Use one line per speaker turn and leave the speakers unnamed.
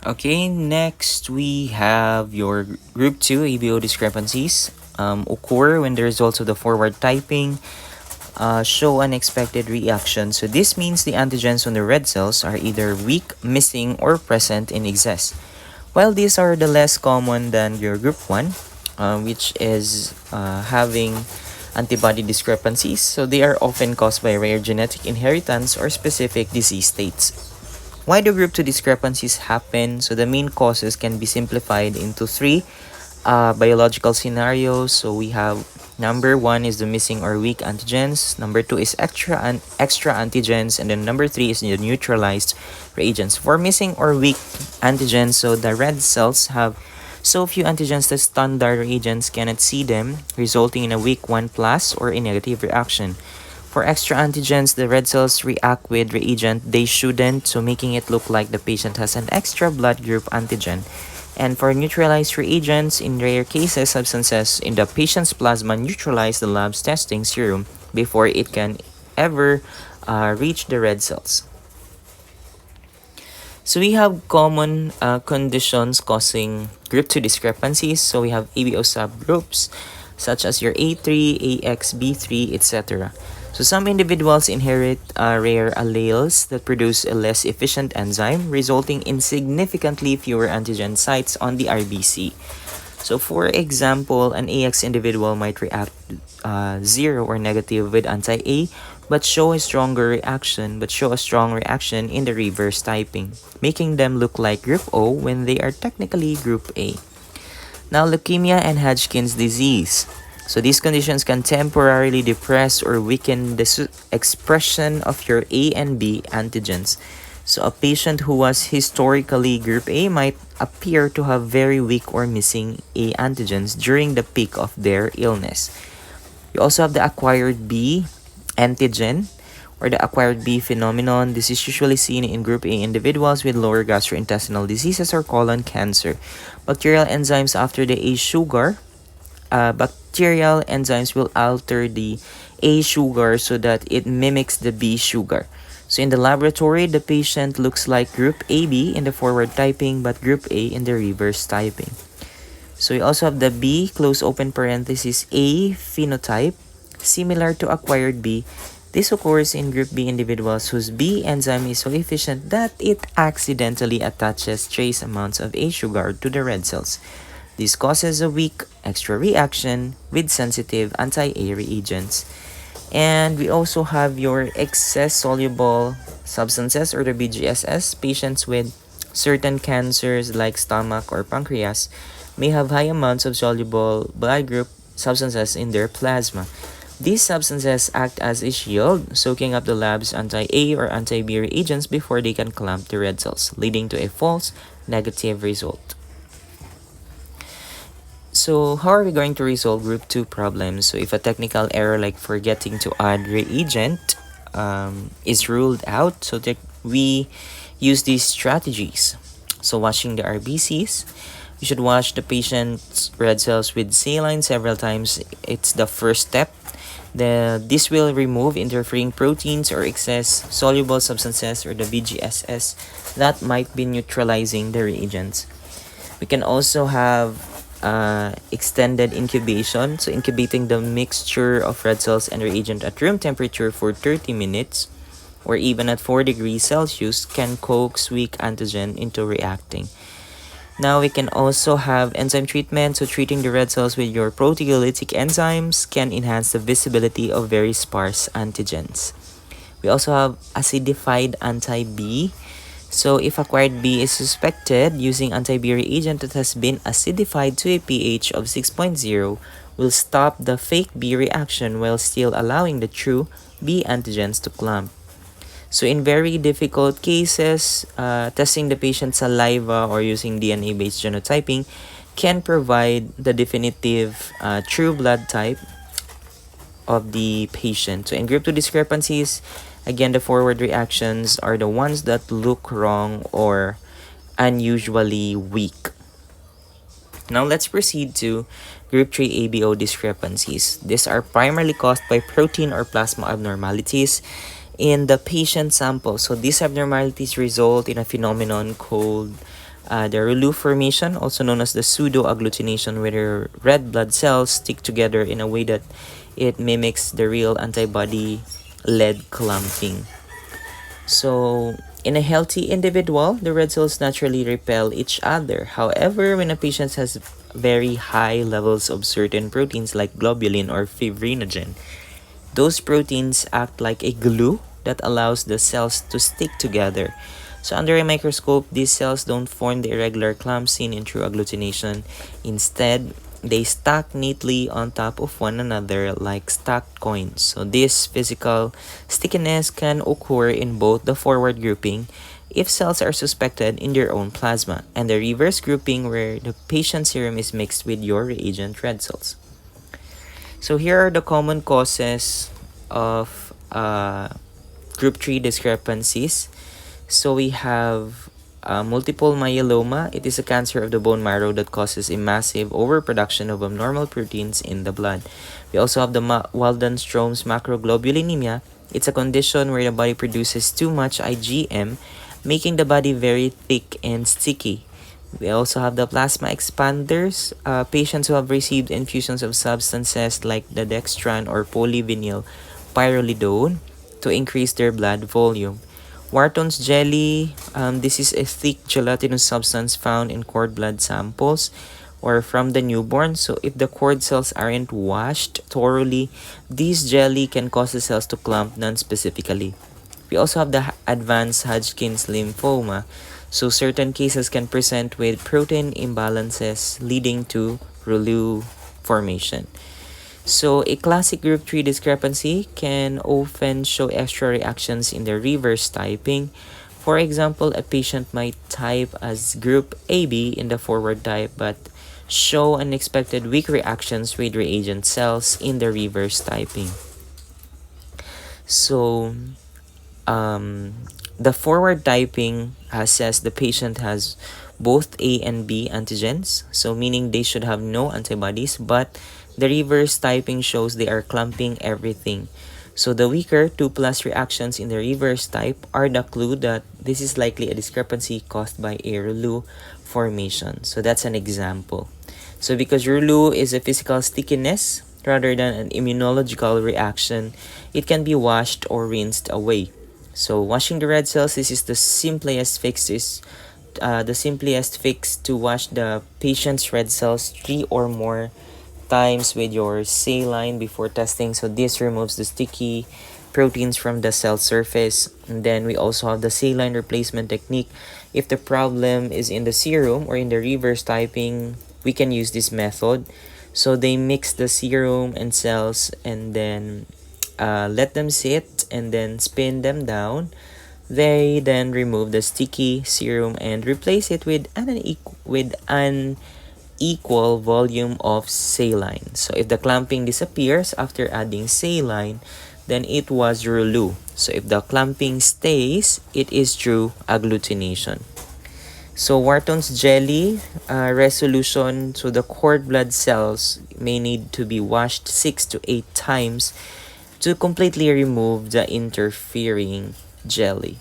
Okay, next we have your group 2 ABO discrepancies occur when the results of the forward typing show unexpected reaction. So this means the antigens on the red cells are either weak, missing, or present in excess. While these are the less common than your group 1, which is having antibody discrepancies, so they are often caused by rare genetic inheritance or specific disease states. Why do group 2 discrepancies happen? So the main causes can be simplified into three biological scenarios. So we have number one is the missing or weak antigens. Number two is extra antigens, and then number three is the neutralized reagents. For missing or weak antigens, so the red cells have so few antigens that standard reagents cannot see them, resulting in a weak 1 plus or a negative reaction. For extra antigens, the red cells react with reagent they shouldn't, so making it look like the patient has an extra blood group antigen. And for neutralized reagents, in rare cases, substances in the patient's plasma neutralize the lab's testing serum before it can ever reach the red cells. So we have common conditions causing group 2 discrepancies. So we have ABO subgroups such as your A3, AX, B3, etc. So some individuals inherit rare alleles that produce a less efficient enzyme, resulting in significantly fewer antigen sites on the RBC. So for example, an AX individual might react 0 or negative with anti-A, but show a strong reaction in the reverse typing, making them look like group O when they are technically group A. Now, leukemia and Hodgkin's disease. So these conditions can temporarily depress or weaken the expression of your A and B antigens. So a patient who was historically group A might appear to have very weak or missing A antigens during the peak of their illness. You also have the acquired B antigen or the acquired B phenomenon. This is usually seen in group A individuals with lower gastrointestinal diseases or colon cancer. Bacterial enzymes after the A sugar, bacterial enzymes will alter the A sugar so that it mimics the B sugar. So in the laboratory, the patient looks like group AB in the forward typing but group A in the reverse typing. So you also have the B, close open parenthesis, A phenotype, similar to acquired B. This occurs in group B individuals whose B enzyme is so efficient that it accidentally attaches trace amounts of A sugar to the red cells. This causes a weak extra reaction with sensitive anti-A reagents. And we also have your excess soluble substances or the BGSS. Patients with certain cancers like stomach or pancreas may have high amounts of soluble blood group substances in their plasma. These substances act as a shield, soaking up the lab's anti-A or anti-B reagents before they can clamp the red cells, leading to a false negative result. So how are we going to resolve group 2 problems? So if a technical error like forgetting to add reagent is ruled out, so that we use these strategies. So washing the RBCs, you should wash the patient's red cells with saline several times. It's the first step. This will remove interfering proteins or excess soluble substances or the BGSS that might be neutralizing the reagents. We can also have extended incubation, so incubating the mixture of red cells and reagent at room temperature for 30 minutes or even at 4 degrees Celsius can coax weak antigen into reacting. Now we can also have enzyme treatment, so treating the red cells with your proteolytic enzymes can enhance the visibility of very sparse antigens. We also have acidified anti-B. So if acquired B is suspected, using anti-B reagent that has been acidified to a pH of 6.0 will stop the fake B reaction while still allowing the true B antigens to clamp. So in very difficult cases, testing the patient's saliva or using DNA-based genotyping can provide the definitive true blood type of the patient. So in group 2 discrepancies, again, the forward reactions are the ones that look wrong or unusually weak. Now let's proceed to group 3 ABO discrepancies. These are primarily caused by protein or plasma abnormalities in the patient sample. So these abnormalities result in a phenomenon called The Rouleau formation, also known as the pseudo-agglutination, where red blood cells stick together in a way that it mimics the real antibody-led clumping. So, in a healthy individual, the red cells naturally repel each other. However, when a patient has very high levels of certain proteins like globulin or fibrinogen, those proteins act like a glue that allows the cells to stick together. So under a microscope, these cells don't form the irregular clumps seen in true agglutination. Instead, they stack neatly on top of one another like stacked coins. So this physical stickiness can occur in both the forward grouping if cells are suspected in their own plasma and the reverse grouping where the patient's serum is mixed with your reagent red cells. So here are the common causes of group 3 discrepancies. So we have multiple myeloma. It is a cancer of the bone marrow that causes a massive overproduction of abnormal proteins in the blood. We also have the Waldenstrom's macroglobulinemia. It's a condition where the body produces too much IgM, making the body very thick and sticky. We also have the plasma expanders, patients who have received infusions of substances like the dextran or polyvinyl pyrrolidone to increase their blood volume. Wharton's jelly, this is a thick gelatinous substance found in cord blood samples or from the newborn. So if the cord cells aren't washed thoroughly, this jelly can cause the cells to clump non-specifically. We also have the advanced Hodgkin's lymphoma. So certain cases can present with protein imbalances leading to Rouleau formation. So a classic group 3 discrepancy can often show extra reactions in the reverse typing. For example, a patient might type as group AB in the forward type but show unexpected weak reactions with reagent cells in the reverse typing. So the forward typing says the patient has both A and B antigens, so meaning they should have no antibodies, but the reverse typing shows they are clumping everything. So the weaker 2 plus reactions in the reverse type are the clue that this is likely a discrepancy caused by a Rouleau formation. So that's an example. So because Rouleau is a physical stickiness rather than an immunological reaction, it can be washed or rinsed away. So washing the red cells, this is the simplest fix to wash the patient's red cells 3 or more times with your saline before testing. So this removes the sticky proteins from the cell surface. And then we also have the saline replacement technique. If the problem is in the serum or in the reverse typing, we can use this method. So they mix the serum and cells and then let them sit and then spin them down. They then remove the sticky serum and replace it with an equal volume of saline. So if the clumping disappears after adding saline, then it was Rouleau. So if the clumping stays, it is true agglutination. So Wharton's jelly resolution, so the cord blood cells may need to be washed 6 to 8 times to completely remove the interfering jelly.